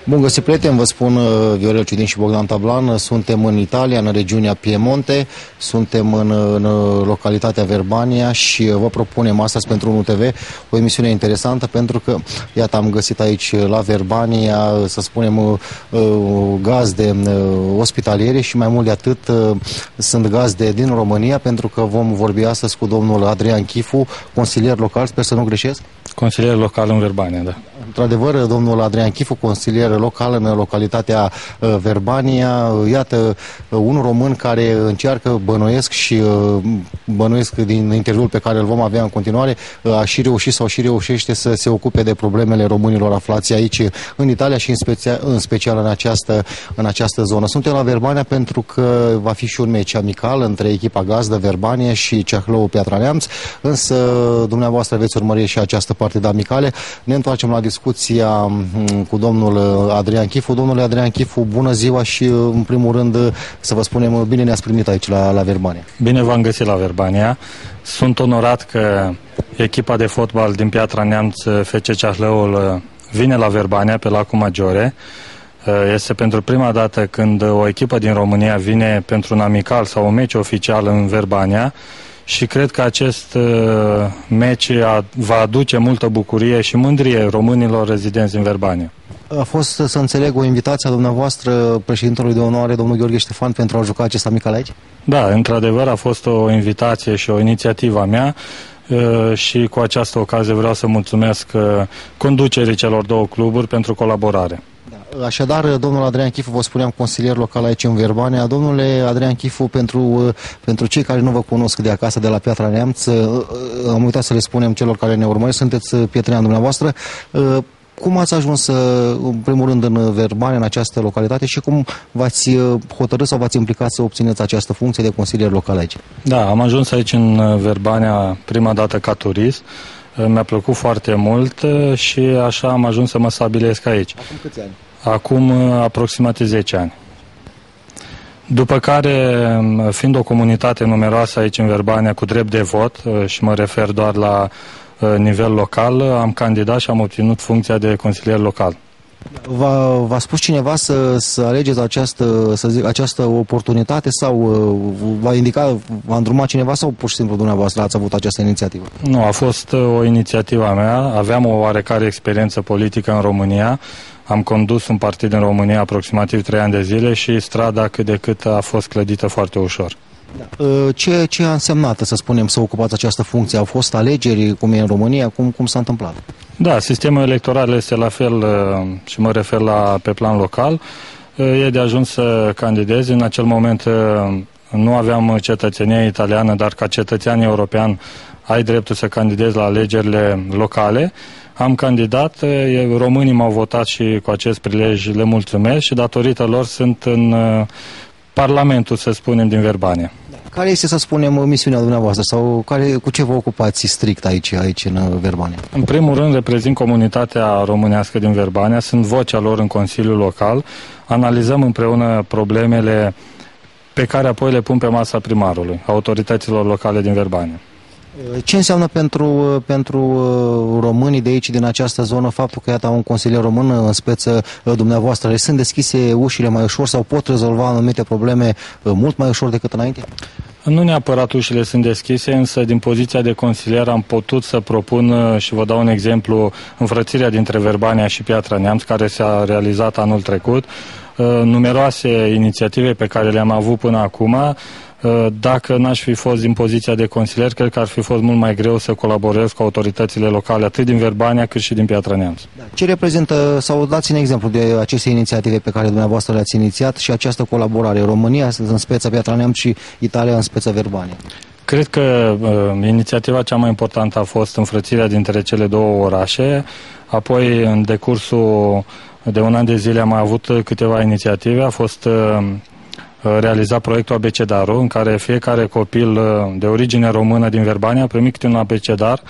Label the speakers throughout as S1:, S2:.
S1: Bun găsit, prieteni, vă spun Viorel Ciudin și Bogdan Tablan. Suntem în Italia, în regiunea Piemonte, suntem în localitatea Verbania și vă propunem astăzi pentru 1 TV o emisiune interesantă pentru că, iată, am găsit aici la Verbania, să spunem, gazde ospitaliere și mai mult de atât sunt gazde din România, pentru că vom vorbi astăzi cu domnul Adrian Chifu, consilier local, sper să nu greșesc.
S2: Consilier local în Verbania, da.
S1: Într-adevăr, domnul Adrian Chifu, consilier local în localitatea Verbania, iată, un român care încearcă, bănuiesc din interviul pe care îl vom avea în continuare, a și reușit sau și reușește să se ocupe de problemele românilor aflați aici în Italia și în special în această zonă. Suntem la Verbania pentru că va fi și un meci amical între echipa gazdă Verbania și Ceahlău Piatra Neamț, însă dumneavoastră veți urmări și această partidă amicale. Ne întoarcem la discuția cu domnul Adrian Chifu. Domnule Adrian Chifu, bună ziua și, în primul rând, să vă spunem, bine ne-ați primit aici la Verbania.
S2: Bine v-am găsit la Verbania. Sunt onorat că echipa de fotbal din Piatra Neamț, FC Ceahlăul, vine la Verbania, pe Lacul Maggiore. Este pentru prima dată când o echipă din România vine pentru un amical sau un meci oficial în Verbania. Și cred că acest meci va aduce multă bucurie și mândrie românilor rezidenți în Verbania.
S1: A fost, să înțeleg, o invitație a dumneavoastră, președintelui de onoare, domnul Gheorghe Ștefan, pentru a juca acest amical aici? Da, într-adevăr a fost o invitație și o inițiativă a mea și cu această ocazie vreau să mulțumesc conducerii celor două cluburi pentru colaborare. Așadar, domnul Adrian Chifu, vă spuneam, consilier local aici în Verbania. Domnule Adrian Chifu, pentru cei care nu vă cunosc de acasă, de la Piatra Neamț, am uitat să le spunem celor care ne urmăresc, sunteți pietrean dumneavoastră. Cum ați ajuns, în primul rând, în Verbania, în această localitate, și cum v-ați hotărât sau v-ați implicat să obțineți această funcție de consilier local aici? Da, am ajuns aici în Verbania prima dată ca turist.
S2: Mi-a plăcut foarte mult și așa am ajuns să mă stabilesc aici.
S1: Acum câți ani?
S2: Acum aproximativ 10 ani. După care, fiind o comunitate numeroasă aici în Verbania cu drept de vot, și mă refer doar la nivel local, am candidat și am obținut funcția de consilier local.
S1: V-a spus cineva să alegeți această oportunitate sau v-a îndrumat cineva sau pur și simplu dumneavoastră ați avut această inițiativă?
S2: Nu, a fost o inițiativă a mea. Aveam o oarecare experiență politică în România. Am condus un partid în România aproximativ 3 ani de zile și strada cât de cât a fost clădită foarte ușor.
S1: Da. Ce a însemnat, să spunem, să ocupați această funcție? Au fost alegeri, cum e în România? Cum s-a întâmplat?
S2: Da, sistemul electoral este la fel și mă refer pe plan local. E de ajuns să candidezi. În acel moment nu aveam cetățenia italiană, dar ca cetățean european ai dreptul să candidezi la alegerile locale. Am candidat, românii m-au votat și cu acest prilej le mulțumesc și datorită lor sunt în Parlamentul, să spunem, din Verbania.
S1: Care este, să spunem, misiunea dumneavoastră sau cu ce vă ocupați strict aici în Verbania?
S2: În primul rând reprezint comunitatea românească din Verbania, sunt vocea lor în Consiliul Local, analizăm împreună problemele pe care apoi le pun pe masa primarului, autorităților locale din Verbania.
S1: Ce înseamnă pentru românii de aici, din această zonă, faptul că, iată, un consilier român în speță dumneavoastră? Le sunt deschise ușile mai ușor sau pot rezolva anumite probleme mult mai ușor decât înainte?
S2: Nu neapărat ușile sunt deschise, însă din poziția de consilier am putut să propun, și vă dau un exemplu, înfrățirea dintre Verbania și Piatra Neamț, care s-a realizat anul trecut, numeroase inițiative pe care le-am avut până acum. Dacă n-aș fi fost din poziția de consilier, cred că ar fi fost mult mai greu să colaborez cu autoritățile locale, atât din Verbania cât și din Piatra Neamț.
S1: Da. Ce reprezintă, sau dați-ne exemplu de aceste inițiative pe care dumneavoastră le-ați inițiat și această colaborare, România în speță Piatra Neamț și Italia în speță Verbania?
S2: Cred că inițiativa cea mai importantă a fost înfrățirea dintre cele două orașe, apoi în decursul de un an de zile am mai avut câteva inițiative, a fost realizat proiectul Abecedarul, în care fiecare copil de origine română din Verbania a primit câte un abecedar,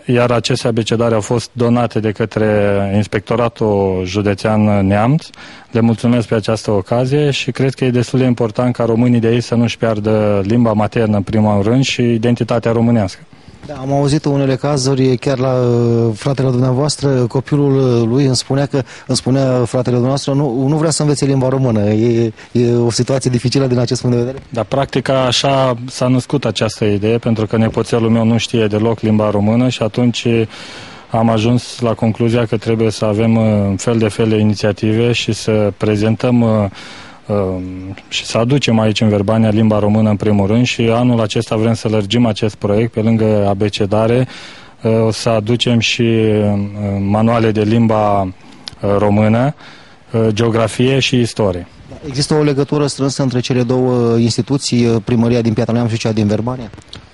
S2: iar aceste abecedare au fost donate de către Inspectoratul Județean Neamț. Le mulțumesc pe această ocazie și cred că e destul de important ca românii de aici să nu-și piardă limba maternă în primul rând și identitatea românească.
S1: Da, am auzit unele cazuri, chiar la fratele dumneavoastră, copilul lui îmi spunea fratele dumneavoastră, nu vrea să învețe limba română. E o situație dificilă din acest punct de vedere?
S2: Da, practic așa s-a născut această idee, pentru că nepoțelul meu nu știe deloc limba română și atunci am ajuns la concluzia că trebuie să avem fel de fel de inițiative și să prezentăm și să aducem aici în Verbania limba română în primul rând și anul acesta vrem să lărgim acest proiect pe lângă abecedare, o să aducem și manuale de limba română, geografie și istorie.
S1: Există o legătură strânsă între cele două instituții, primăria din Piatra Neamț și cea din Verbania?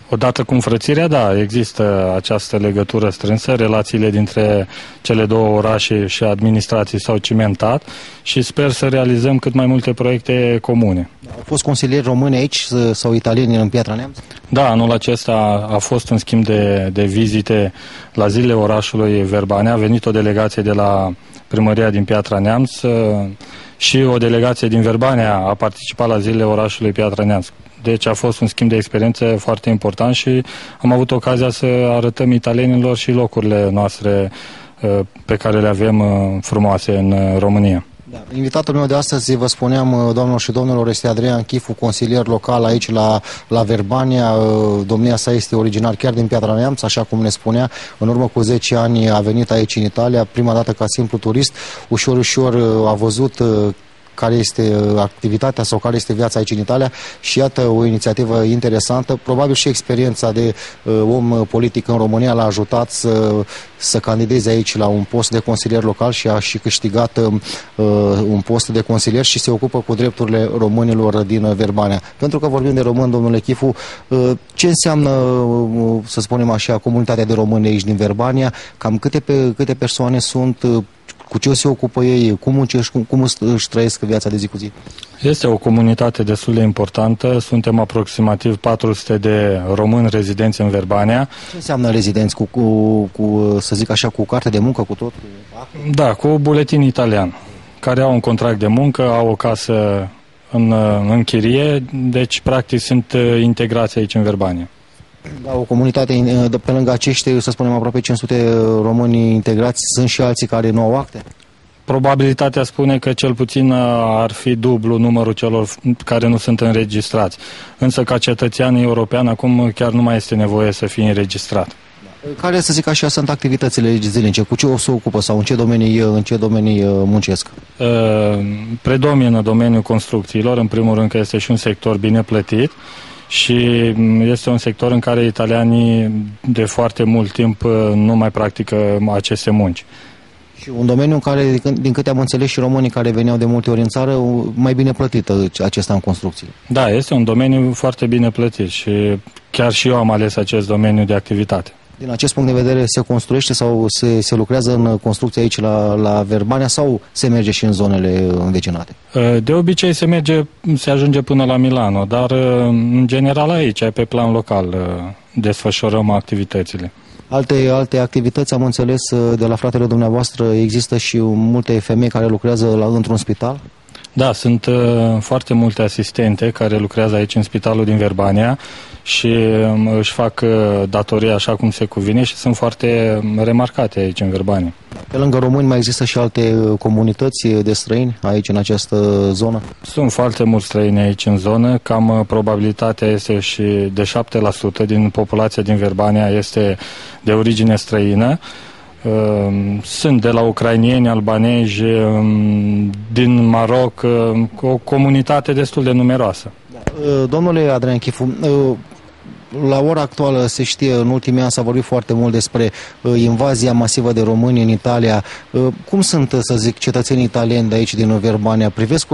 S2: Odată cu înfrățirea, da, există această legătură strânsă, relațiile dintre cele două orașe și administrații s-au cimentat și sper să realizăm cât mai multe proiecte comune.
S1: Au fost consilieri români aici sau italieni în Piatra Neamț?
S2: Da, anul acesta a fost un schimb de vizite la zilele orașului Verbania, a venit o delegație de la primăria din Piatra Neamț și o delegație din Verbania a participat la zilele orașului Piatra Neamț. Deci a fost un schimb de experiențe foarte important și am avut ocazia să arătăm italienilor și locurile noastre pe care le avem frumoase în România.
S1: Da. Invitatul meu de astăzi, vă spuneam, doamnelor și domnilor, este Adrian Chifu, consilier local aici la Verbania. Domnia sa este originar chiar din Piatra Neamț, așa cum ne spunea. În urmă cu 10 ani a venit aici în Italia, prima dată ca simplu turist. Ușor, ușor a văzut care este activitatea sau care este viața aici în Italia și iată o inițiativă interesantă. Probabil și experiența de om politic în România l-a ajutat să candideze aici la un post de consilier local și a și câștigat un post de consilier și se ocupă cu drepturile românilor din Verbania. Pentru că vorbim de român, domnule Chifu, ce înseamnă, să spunem așa, comunitatea de români aici din Verbania? Cam câte persoane sunt? Cu ce se ocupă ei? Cum muncesc? Cum își trăiesc viața de zi cu zi?
S2: Este o comunitate destul de importantă. Suntem aproximativ 400 de români rezidenți în Verbania.
S1: Ce înseamnă rezidenți? Să zic așa, cu carte de muncă, cu tot?
S2: Da, cu buletin italian, care au un contract de muncă, au o casă în chirie, deci practic sunt integrați aici în Verbania.
S1: Da, o comunitate, pe lângă acești, să spunem, aproape 500 români integrați, sunt și alții care nu au acte?
S2: Probabilitatea spune că cel puțin ar fi dublu numărul celor care nu sunt înregistrați. Însă ca cetățean european acum chiar nu mai este nevoie să fie înregistrat.
S1: Care, să zic așa, sunt activitățile zilnice? Cu ce o să ocupă sau în ce domenii muncesc?
S2: Predomină domeniul construcțiilor, în primul rând că este și un sector bine plătit. Și este un sector în care italianii de foarte mult timp nu mai practică aceste munci.
S1: Și un domeniu în care, din câte am înțeles, și românii care veneau de multe ori în țară, mai bine plătită acesta în construcții.
S2: Da, este un domeniu foarte bine plătit și chiar și eu am ales acest domeniu de activitate.
S1: Din acest punct de vedere, se construiește sau se lucrează în construcție aici la Verbania sau se merge și în zonele învecinate?
S2: De obicei se ajunge până la Milano, dar în general aici, pe plan local, desfășurăm activitățile.
S1: Alte activități, am înțeles de la fratele dumneavoastră, există și multe femei care lucrează într-un spital?
S2: Da, sunt foarte multe asistente care lucrează aici în spitalul din Verbania și își fac datoria așa cum se cuvine și sunt foarte remarcate aici în Verbania.
S1: Pe lângă români mai există și alte comunități de străini aici în această zonă?
S2: Sunt foarte mulți străini aici în zonă, cam probabilitatea este și de 7% din populația din Verbania este de origine străină. Sunt de la ucrainieni, albanezi, din Maroc, o comunitate destul de numeroasă.
S1: Domnule Adrian Chifu, la ora actuală se știe, în ultimii ani s-a vorbit foarte mult despre invazia masivă de români în Italia. Cum sunt, să zic, cetățenii italieni de aici, din Verbania? Privesc cu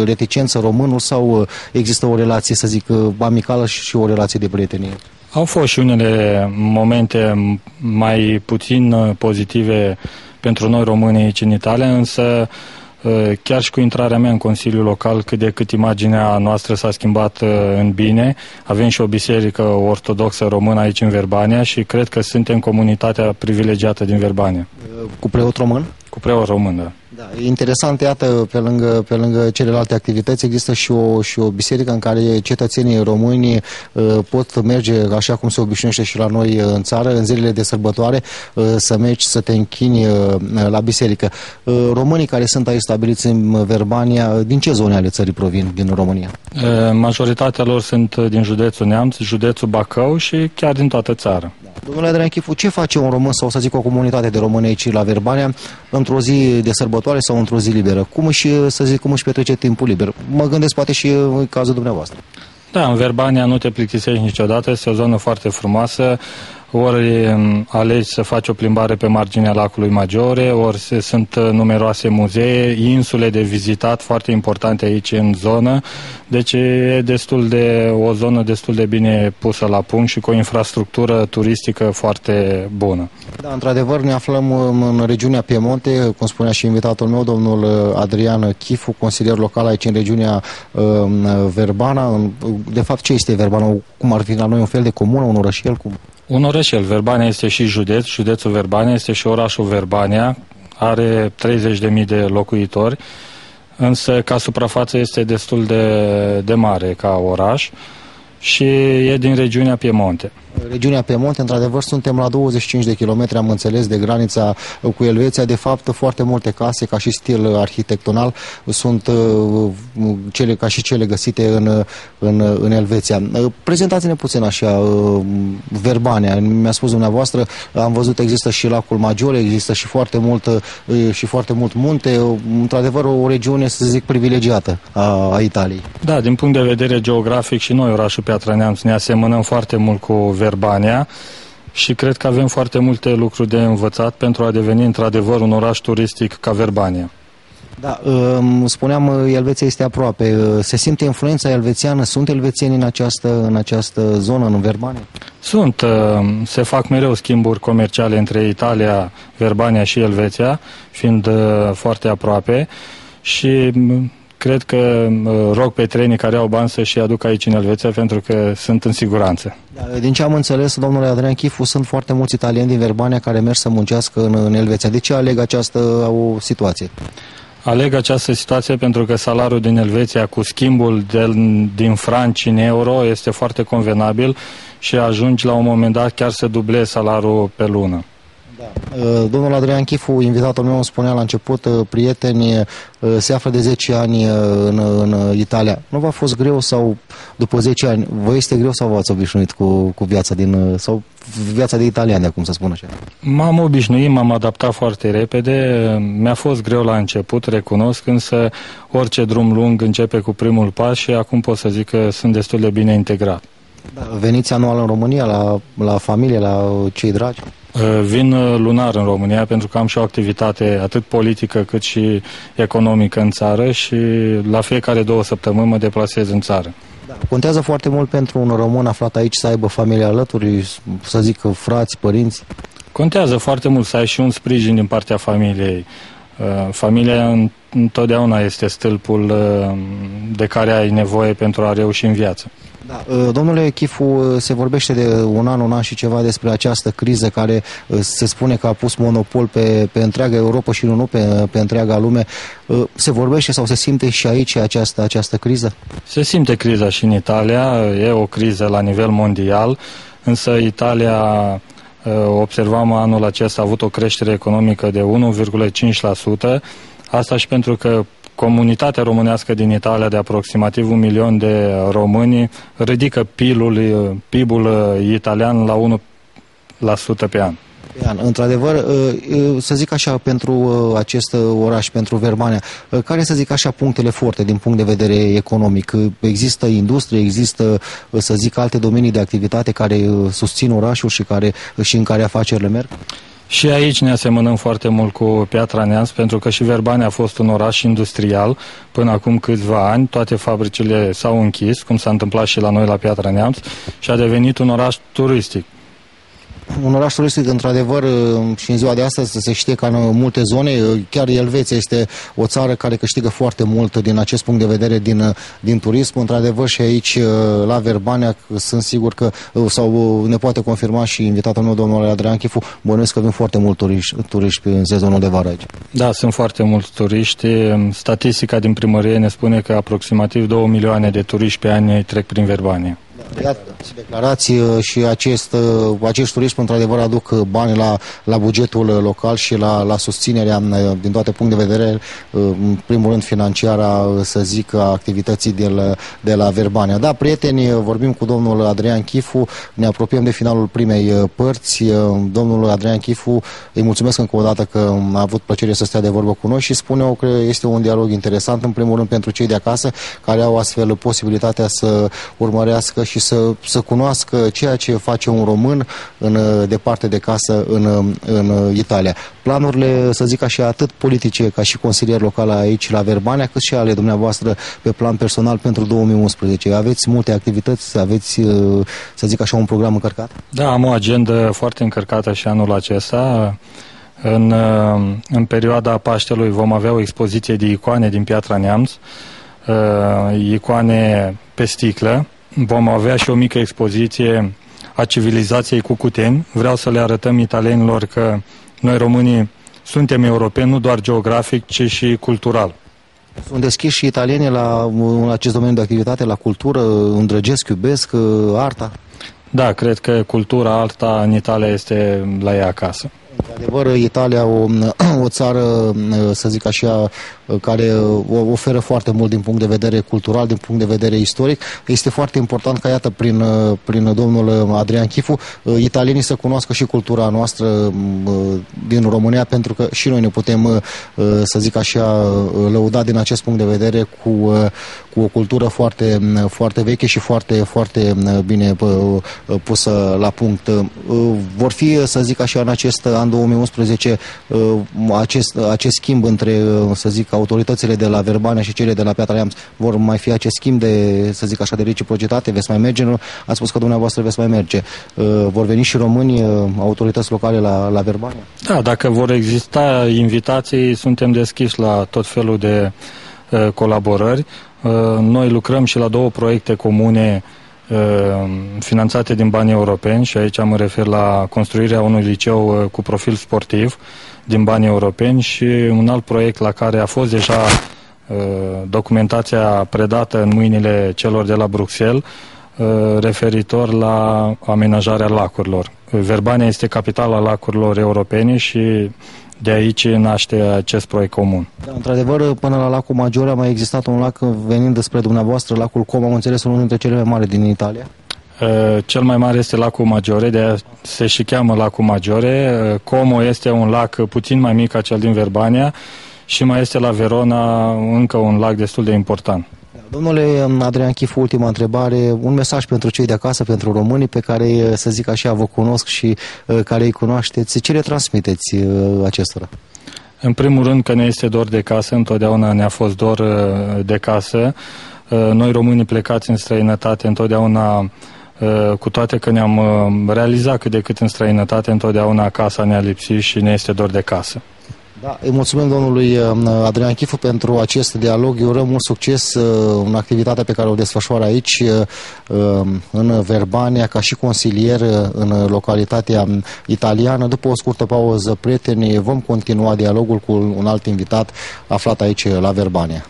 S1: reticență românul sau există o relație, să zic, amicală și o relație de prietenie?
S2: Au fost și unele momente mai puțin pozitive pentru noi români aici în Italia, însă chiar și cu intrarea mea în Consiliul Local, cât de cât imaginea noastră s-a schimbat în bine. Avem și o biserică ortodoxă română aici în Verbania și cred că suntem comunitatea privilegiată din Verbania.
S1: Cu preot român?
S2: Cu preot român, da.
S1: Da. Da, e interesant, iată, pe lângă celelalte activități există și o biserică în care cetățenii români pot merge, așa cum se obișnuiește și la noi în țară, în zilele de sărbătoare, să mergi să te închini la biserică. Românii care sunt aici stabiliți în Verbania, din ce zone ale țării provin din România?
S2: Majoritatea lor sunt din județul Neamț, județul Bacău și chiar din toată țara.
S1: Domnule Adrian Chifu, ce face un român sau să zic o comunitate de români aici la Verbania într-o zi de sărbătoare sau într-o zi liberă? Cum își petrece timpul liber? Mă gândesc poate și în cazul dumneavoastră.
S2: Da, în Verbania nu te plictisești niciodată, este o zonă foarte frumoasă. Ori alegi să faci o plimbare pe marginea lacului Maggiore, ori sunt numeroase muzee, insule de vizitat foarte importante aici în zonă, deci e o zonă destul de bine pusă la punct și cu o infrastructură turistică foarte bună.
S1: Da, într-adevăr ne aflăm în regiunea Piemonte, cum spunea și invitatul meu, domnul Adrian Chifu, consilier local aici în regiunea Verbana. De fapt, ce este Verbana? Cum ar fi la noi un fel de comună, un orășel?
S2: Un orășel. Verbania este și județul Verbania este și orașul Verbania, are 30.000 de locuitori, însă ca suprafață este destul de mare ca oraș și e din regiunea Piemonte.
S1: Regiunea Piemonte, într-adevăr, suntem la 25 de kilometri, am înțeles, de granița cu Elveția. De fapt, foarte multe case, ca și stil arhitectonal, sunt ca și cele găsite în Elveția. Prezentați-ne puțin așa Verbania. Mi-a spus dumneavoastră, am văzut, există și lacul Maggiore, există și foarte mult munte. Într-adevăr, o regiune, să zic, privilegiată a Italiei.
S2: Da, din punct de vedere geografic și noi, orașul Piatra Neamț, ne asemănăm foarte mult cu Verbania și cred că avem foarte multe lucruri de învățat pentru a deveni într-adevăr un oraș turistic ca Verbania.
S1: Da, spuneam, Elveția este aproape. Se simte influența elvețiană? Sunt elvețieni în această zonă, în Verbania?
S2: Sunt. Se fac mereu schimburi comerciale între Italia, Verbania și Elveția, fiind foarte aproape și cred că rog pe trenii care au bani să-și aducă aici în Elveția pentru că sunt în siguranță.
S1: Din ce am înțeles, domnule Adrian Chifu, sunt foarte mulți italieni din Verbania care merg să muncească în Elveția. De ce aleg această situație?
S2: Aleg această situație pentru că salariul din Elveția cu schimbul din franci în euro este foarte convenabil și ajungi la un moment dat chiar să dublezi salariul pe lună.
S1: Da. Domnul Adrian Chifu, invitatul meu, îmi spunea la început, prieteni, se află de 10 ani în Italia. Nu v-a fost greu sau după 10 ani, vă este greu sau v-ați obișnuit cu viața sau viața de italian, cum să spun așa?
S2: M-am obișnuit, m-am adaptat foarte repede, mi-a fost greu la început, recunosc, însă orice drum lung începe cu primul pas și acum pot să zic că sunt destul de bine integrat.
S1: Da, veniți anual în România, la familie, la cei dragi?
S2: Vin lunar în România pentru că am și o activitate atât politică cât și economică în țară și la fiecare 2 săptămâni mă deplasez în țară.
S1: Da. Contează foarte mult pentru un român aflat aici să aibă familia alături, să zic frați, părinți?
S2: Contează foarte mult să ai și un sprijin din partea familiei. Familia întotdeauna este stâlpul de care ai nevoie pentru a reuși în viață.
S1: Da. Domnule Chifu, se vorbește de un an și ceva despre această criză care se spune că a pus monopol pe întreaga Europa și nu pe întreaga lume. Se vorbește sau se simte și aici această criză? Se
S2: simte criza și în Italia, e o criză la nivel mondial, însă Italia, observam anul acesta, a avut o creștere economică de 1,5%, asta și pentru că comunitatea românească din Italia de aproximativ 1 milion de români ridică PIB-ul italian la 1% pe an.
S1: Într-adevăr, să zic așa, pentru acest oraș, pentru Verbania, care, să zic așa, punctele forte din punct de vedere economic? Există industrie, există, să zic, alte domenii de activitate care susțin orașul și în care afacerile merg?
S2: Și aici ne asemănăm foarte mult cu Piatra Neamț, pentru că și Verbania a fost un oraș industrial până acum câțiva ani. Toate fabricile s-au închis, cum s-a întâmplat și la noi la Piatra Neamț, și a devenit un oraș turistic.
S1: Un oraș turistic, într-adevăr, și în ziua de astăzi se știe că în multe zone, chiar Elveția este o țară care câștigă foarte mult din acest punct de vedere din turism. Într-adevăr, și aici, la Verbania, sunt sigur că, sau ne poate confirma și invitatul meu, domnul Adrian Chifu, bănuiesc că vin foarte mulți turiști în sezonul de vară aici.
S2: Da, sunt foarte mulți turiști. Statistica din primărie ne spune că aproximativ 2 milioane de turiști pe an trec prin Verbania.
S1: Iată, declarații și acești turiști, într-adevăr, aduc bani la bugetul local și la susținerea, din toate puncte de vedere, în primul rând financiară, să zic, a activității de la Verbania. Da, prieteni, vorbim cu domnul Adrian Chifu, ne apropiem de finalul primei părți. Domnul Adrian Chifu, îi mulțumesc încă o dată că a avut plăcere să stea de vorbă cu noi și spune-o că este un dialog interesant, în primul rând pentru cei de acasă, care au astfel posibilitatea să urmărească și să cunoască ceea ce face un român departe de casă în Italia. Planurile, să zic așa, atât politice ca și consilier local aici la Verbania, cât și ale dumneavoastră pe plan personal pentru 2011. Aveți multe activități, aveți, să zic așa, un program încărcat?
S2: Da, am o agendă foarte încărcată și anul acesta. În perioada Paștelui vom avea o expoziție de icoane din Piatra Neamț, icoane pe sticlă. Vom avea și o mică expoziție a civilizației Cucuteni. Vreau să le arătăm italienilor că noi românii suntem europeni, nu doar geografic, ci și cultural.
S1: Sunt deschiși și italienii la acest domeniu de activitate, la cultură, îndrăgesc, iubesc arta?
S2: Da, cred că cultura, arta în Italia este la ea acasă.
S1: Într-adevăr, Italia, o țară, să zic așa, care oferă foarte mult din punct de vedere cultural, din punct de vedere istoric. Este foarte important ca, iată, prin domnul Adrian Chifu, italienii să cunoască și cultura noastră din România, pentru că și noi ne putem, să zic așa, lăuda din acest punct de vedere cu o cultură foarte, foarte veche și foarte, foarte bine pusă la punct. Vor fi, să zic așa, în acest an 2011 acest schimb între, să zic, autoritățile de la Verbania și cele de la Piatra Neamț, vor mai fi acest schimb de, să zic așa, de reciprocitate? Veți mai merge? Ați spus că dumneavoastră veți mai merge. Vor veni și români, autorități locale la Verbania?
S2: Da, dacă vor exista invitații, suntem deschiși la tot felul de colaborări. Noi lucrăm și la 2 proiecte comune finanțate din bani europeni și aici mă refer la construirea unui liceu cu profil sportiv din bani europeni și un alt proiect la care a fost deja documentația predată în mâinile celor de la Bruxelles referitor la amenajarea lacurilor. Verbania este capitala lacurilor europene și de aici naște acest proiect comun.
S1: Da, într-adevăr, până la lacul Maggiore a mai existat un lac venind despre dumneavoastră, lacul Como, am înțeles, unul dintre cele mai mari din Italia.
S2: Cel mai mare este lacul Maggiore, de aia se și cheamă lacul Maggiore. Como este un lac puțin mai mic ca cel din Verbania și mai este la Verona încă un lac destul de important.
S1: Domnule Adrian Chifu, ultima întrebare, un mesaj pentru cei de acasă, pentru românii pe care, să zic așa, vă cunosc și care îi cunoașteți. Ce le transmiteți acestora?
S2: În primul rând că ne este dor de casă, întotdeauna ne-a fost dor de casă. Noi românii plecați în străinătate, întotdeauna, cu toate că ne-am realizat cât de cât în străinătate, întotdeauna casa ne-a lipsit și ne este dor de casă.
S1: Da, îi mulțumim domnului Adrian Chifu pentru acest dialog. Eu urăm mult succes în activitatea pe care o desfășoară aici, în Verbania, ca și consilier în localitatea italiană. După o scurtă pauză, prieteni, vom continua dialogul cu un alt invitat aflat aici la Verbania.